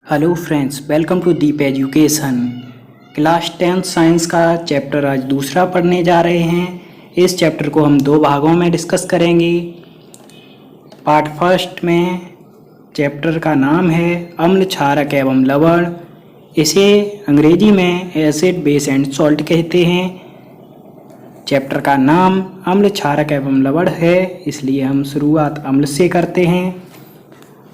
Hello friends, welcome to Deep education. Class 10 science का chapter आज दूसरा पढ़ने जा रहे हैं। इस चैप्टर को हम दो भागों में डिस्कस करेंगे। पार्ट फर्स्ट में चैप्टर का नाम है अम्ल, क्षारक एवं लवण। इसे अंग्रेजी में एसिड, बेस एंड सॉल्ट कहते हैं। चैप्टर का नाम अम्ल, क्षारक एवं लवण है, इसलिए हम शुरुआत अम्ल से करते हैं।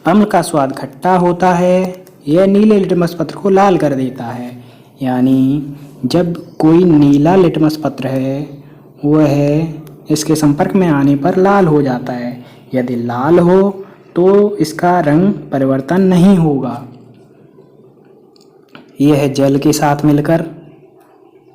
अम्ल का स्वाद खट्टा होता है। यह नीले लिटमस पत्र को लाल कर देता है। यानी जब कोई नीला लिटमस पत्र है वह इसके संपर्क में आने पर लाल हो जाता है। यदि लाल हो तो इसका रंग परिवर्तन नहीं होगा। यह जल के साथ मिलकर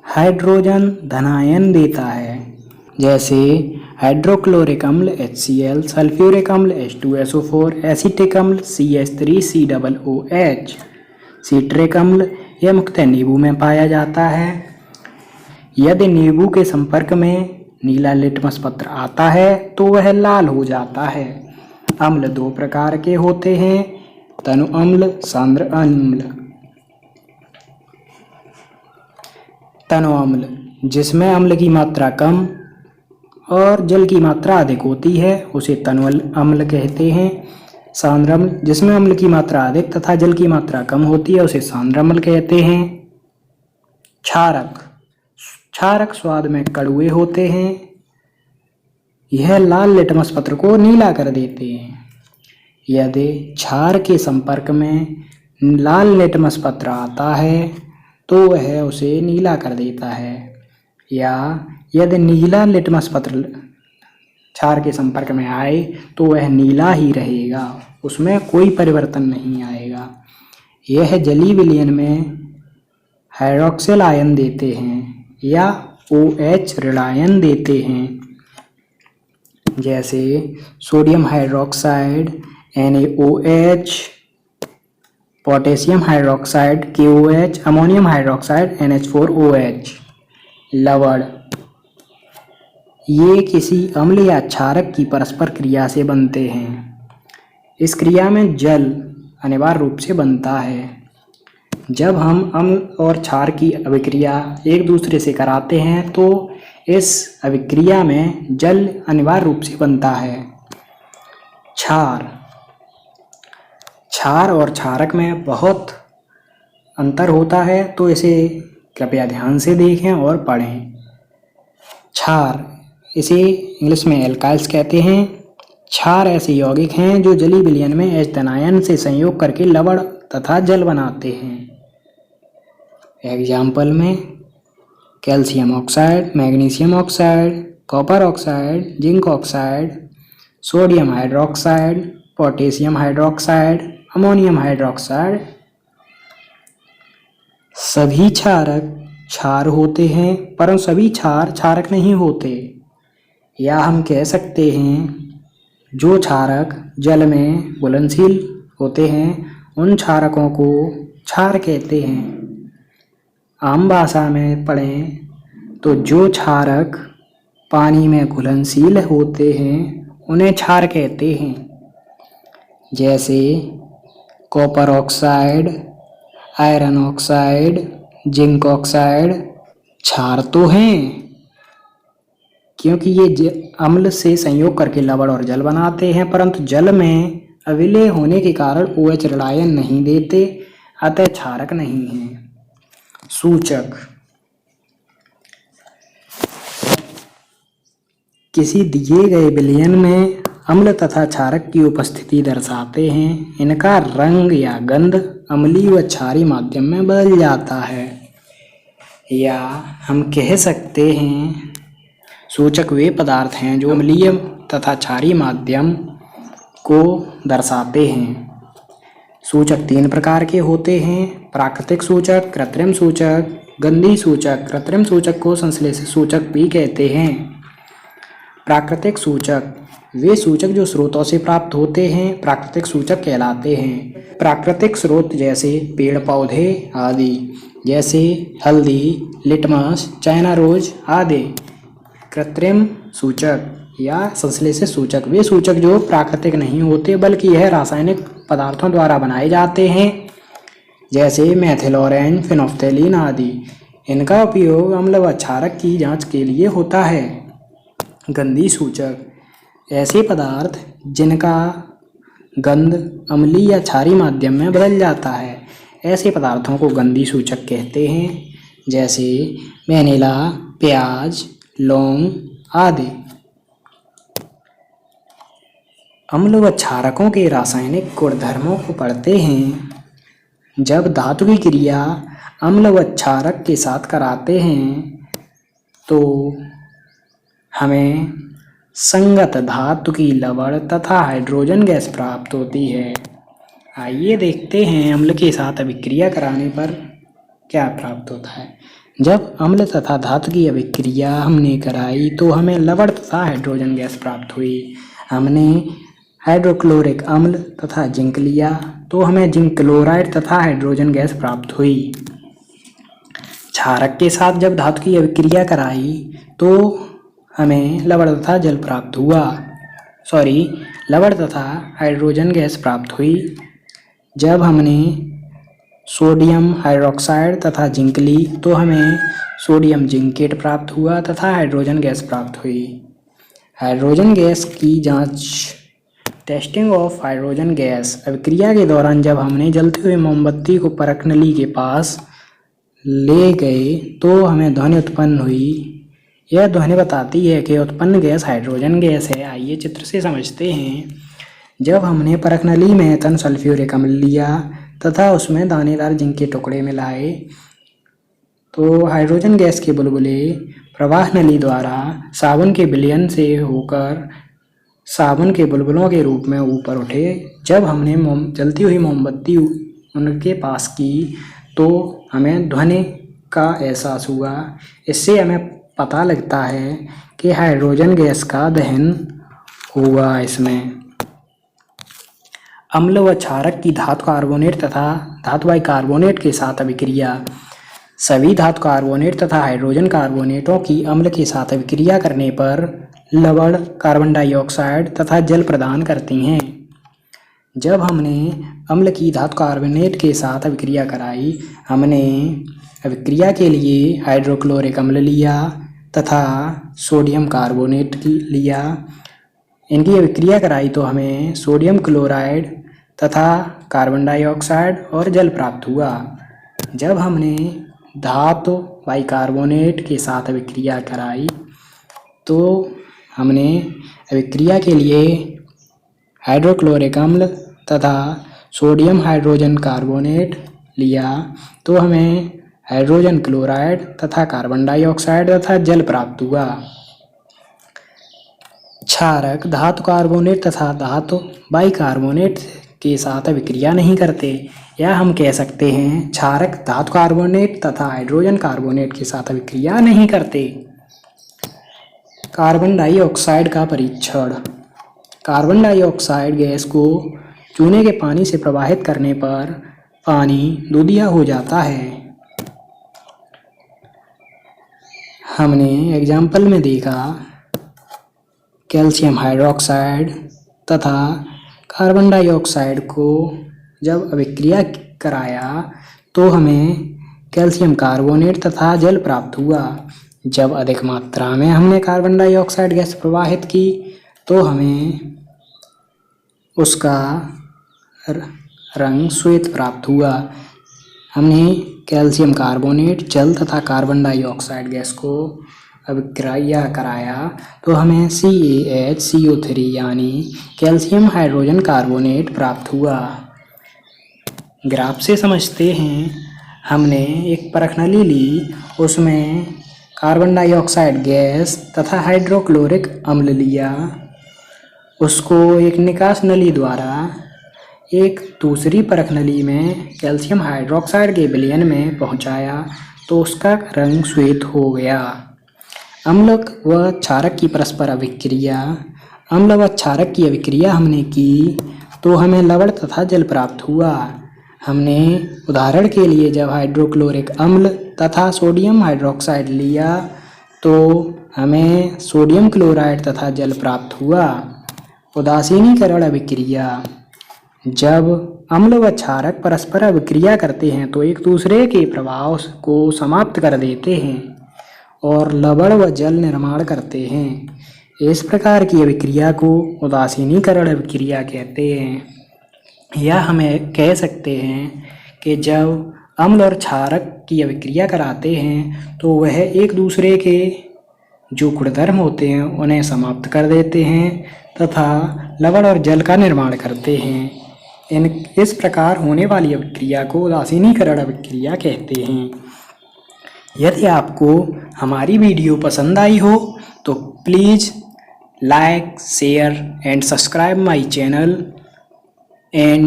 हाइड्रोजन धनायन देता है, जैसे हाइड्रोक्लोरिक अम्ल HCl, सल्फ्यूरिक अम्ल H2SO4, एसिटिक अम्ल CH3COOH। सिट्रिक अम्ल यह मुख्यतः नींबू में पाया जाता है। यदि नींबू के संपर्क में नीला लिटमस पत्र आता है तो वह लाल हो जाता है। अम्ल दो प्रकार के होते हैं, तनु अम्ल, सांद्र अम्ल। तनु अम्ल जिसमें अम्ल की मात्रा कम और जल की मात्रा अधिक होती है उसे तनु अम्ल कहते हैं। सांद्र अम्ल जिसमें अम्ल की मात्रा अधिक तथा जल की मात्रा कम होती है उसे सांद्र अम्ल कहते हैं। क्षारक क्षारक स्वाद में कड़वे होते हैं। यह लाल लिटमस पत्र को नीला कर देते हैं। यदि क्षार के संपर्क में लाल लिटमस पत्र आता है तो वह उसे नीला कर देता है, या यदि नीला लिटमस पत्र क्षार के संपर्क में आए तो वह नीला ही रहेगा, उसमें कोई परिवर्तन नहीं आएगा। यह जलीय विलयन में हाइड्रोक्सिल आयन देते हैं या OH ऋणायन देते हैं, जैसे sodium hydroxide NaOH, potassium hydroxide KOH, ammonium hydroxide NH4OH। लवण ये किसी अम्ल या क्षारक की परस्पर क्रिया से बनते हैं। इस क्रिया में जल अनिवार्य रूप से बनता है। जब हम अम्ल और क्षार की अभिक्रिया एक दूसरे से कराते हैं तो इस अभिक्रिया में जल अनिवार्य रूप से बनता है। क्षार और क्षारक में बहुत अंतर होता है, तो इसे कृपया ध्यान से देखें और पढ़ें। क्षार इसे इंग्लिश में एल्काइल्स कहते हैं। क्षार ऐसे यौगिक हैं जो जलीय विलयन में H धनायन से संयोग करके लवण तथा जल बनाते हैं। एग्जाम्पल में calcium oxide, magnesium oxide, copper oxide, zinc oxide, sodium hydroxide, potassium hydroxide, ammonium hydroxide. सभी क्षारक क्षार होते हैं परंतु सभी क्षार क्षारक नहीं होते। या हम कह सकते हैं जो क्षारक जल में घुलनशील होते हैं उन क्षारकों को क्षार कहते हैं। आम भाषा में पढ़ें तो जो क्षारक पानी में घुलनशील होते हैं उन्हें क्षार कहते हैं, जैसे copper oxide, iron oxide, zinc oxide क्षार तो हैं क्योंकि ये अम्ल से संयोग करके लवण और जल बनाते हैं, परंतु जल में अविलय होने के कारण OH ऋणायन नहीं देते, अतः क्षारक नहीं हैं। सूचक किसी दिए गए विलयन में अम्ल तथा क्षारक की उपस्थिति दर्शाते हैं। इनका रंग या गंध अम्लीय व क्षारीय माध्यम में बदल जाता है। या हम कह सकते हैं सूचक वे पदार्थ हैं जो अम्लीय तथा क्षारीय माध्यम को दर्शाते हैं। सूचक तीन प्रकार के होते हैं, प्राकृतिक सूचक, कृत्रिम सूचक, गंधीय सूचक। कृत्रिम सूचक को संश्लेषित सूचक भी कहते हैं। प्राकृतिक सूचक वे सूचक जो स्रोतों से प्राप्त होते हैं प्राकृतिक सूचक कहलाते हैं। प्राकृतिक स्रोत जैसे पेड़ पौधे आदि, जैसे हल्दी, लिटमस, चाइना रोज आदि। कृत्रिम सूचक या संश्लेषित सूचक वे सूचक जो प्राकृतिक नहीं होते बल्कि यह रासायनिक पदार्थों द्वारा बनाए जाते हैं। जैसे मेथिल ऑरेंज, फिनोफ्थेलीन आदि। इनका उपयोग अम्ल व क्षारक की जांच के लिए होता है। गंधी सूचक, ऐसे पदार्थ जिनका गंध अम्लीय या क्षारीय माध्यम में बदल जाता है, ऐसे पदार्थों को गंधी सूचक कहते हैं। जैसे वेनिला, प्याज, लौंग आदि। अम्ल व क्षारकों के रासायनिक गुणधर्मों को पढ़ते हैं। जब धातु की क्रिया अम्ल व क्षारक के साथ कराते हैं तो हमें संगत धातु की लवण तथा हाइड्रोजन गैस प्राप्त होती है। आइए देखते हैं अम्ल के साथ अभिक्रिया कराने पर क्या प्राप्त होता है। जब अम्ल तथा धातु की अभिक्रिया हमने कराई तो हमें लवण तथा हाइड्रोजन गैस प्राप्त हुई। हमने हाइड्रोक्लोरिक अम्ल तथा जिंक लिया तो हमें जिंक क्लोराइड तथा हाइड्रोजन गैस प्राप्त हुई। क्षारक के साथ जब धातु की अभिक्रिया कराई तो हमें लवण तथा जल प्राप्त हुआ। लवण तथा हाइड्रोजन गैस प्राप्त हुई। जब हमने सोडियम हाइड्रोक्साइड तथा जिंक ली तो हमें सोडियम जिंकेट प्राप्त हुआ तथा हाइड्रोजन गैस प्राप्त हुई। हाइड्रोजन गैस की जांच, टेस्टिंग ऑफ हाइड्रोजन गैस। अभिक्रिया के दौरान जब हमने जलती हुई मोमबत्ती को परख नली के पास ले गए तो हमें ध्वनि उत्पन्न हुई। यह ध्वनि बताती है कि उत्पन्न गैस हाइड्रोजन गैस है। आइए चित्र से समझते हैं। जब हमने परख नली में एथन सल्फ्यूरिक अम्ल लिया तथा उसमें दानेदार जिंक के टुकड़े मिलाए तो हाइड्रोजन गैस के बुलबुले प्रवाह नली द्वारा साबुन के विलयन से होकर साबुन के बुलबुलों के रूप में ऊपर उठे। जब हमने जलती हुई मोमबत्ती उनके पास की तो हमें ध्वनि का एहसास हुआ। इससे हमें पता लगता है कि हाइड्रोजन गैस का दहन हुआ। इसमें अम्ल व क्षारक की धातु कार्बोनेट तथा धातु बाइकार्बोनेट के साथ अभिक्रिया। सभी धातु कार्बोनेट तथा हाइड्रोजन कार्बोनेटों की अम्ल के साथ अभिक्रिया करने पर लवण, कार्बन डाइऑक्साइड तथा जल प्रदान करती हैं। जब हमने अम्ल की धातु कार्बोनेट के साथ अभिक्रिया कराई, हमने अभिक्रिया के लिए हाइड्रोक्लोरिक अम्ल लिया तथा सोडियम कार्बोनेट लिया। इनकी अभिक्रिया कराई तो हमें सोडियम क्लोराइड तथा कार्बन डाइऑक्साइड और जल प्राप्त हुआ। जब हमने धातु बाइकार्बोनेट के साथ अभिक्रिया कराई तो हमने अभिक्रिया के लिए हाइड्रोक्लोरिक अम्ल तथा सोडियम हाइड्रोजन कार्बोनेट लिया तो हमें हाइड्रोजन क्लोराइड तथा कार्बन डाइऑक्साइड तथा जल प्राप्त हुआ। क्षारक धातु कार्बोनेट तथा धातु बाइकार्बोनेट के साथ अभिक्रिया नहीं करते, या हम कह सकते हैं क्षारक धातु कार्बोनेट तथा हाइड्रोजन कार्बोनेट के साथ अभिक्रिया नहीं करते। कार्बन डाइऑक्साइड का परीक्षण। कार्बन डाइऑक्साइड गैस को चूने के पानी से प्रवाहित करने पर पानी दूधिया हो जाता है। हमने एग्जाम्पल में देखा कैल्शियम हाइड्रोक्साइड तथा कार्बन डाइऑक्साइड को जब अभिक्रिया कराया तो हमें कैल्शियम कार्बोनेट तथा जल प्राप्त हुआ। जब अधिक मात्रा में हमने कार्बन डाइऑक्साइड गैस प्रवाहित की तो हमें उसका रंग श्वेत प्राप्त हुआ। हमने कैल्शियम कार्बोनेट, जल तथा कार्बन डाइऑक्साइड गैस को अभिक्रिया कराया तो हमें CaHCO3 यानी कैल्शियम हाइड्रोजन कार्बोनेट प्राप्त हुआ। ग्राफ से समझते हैं। हमने एक परख नली ली, उसमें कार्बन डाइऑक्साइड गैस तथा हाइड्रोक्लोरिक अम्ल लिया, उसको एक निकास नली द्वारा एक दूसरी परख नली में कैल्शियम हाइड्रोक्साइड के विलयन में पहुंचाया तो उसका रंग श्वेत हो गया। अम्ल व क्षारक की परस्पर अभिक्रिया। अम्ल व क्षारक की अभिक्रिया हमने की तो हमें लवण तथा जल प्राप्त हुआ। हमने उदाहरण के लिए जब हाइड्रोक्लोरिक अम्ल तथा सोडियम हाइड्रोक्साइड लिया तो हमें सोडियम क्लोराइड तथा जल प्राप्त हुआ। उदासीनीकरण अभिक्रिया। जब अम्ल व क्षारक परस्पर अभिक्रिया करते हैं तो एक दूसरे के प्रभाव को समाप्त कर देते हैं और लवण व जल निर्माण करते हैं। इस प्रकार की अभिक्रिया को उदासीनीकरण अभिक्रिया कहते हैं। या हमें कह सकते हैं कि जब अम्ल और क्षारक की अभिक्रिया कराते हैं तो वह एक दूसरे के जो गुणधर्म होते हैं उन्हें समाप्त कर देते हैं तथा लवण और जल का निर्माण करते हैं। इस प्रकार होने वाली अभिक्रिया को उदासीनीकरण अभिक्रिया कहते हैं। यदि आपको हमारी वीडियो पसंद आई हो तो please like, share and subscribe my channel and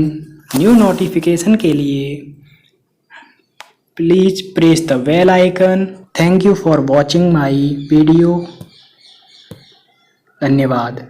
new notification के लिए please press the bell icon. Thank you for watching my video. धन्यवाद।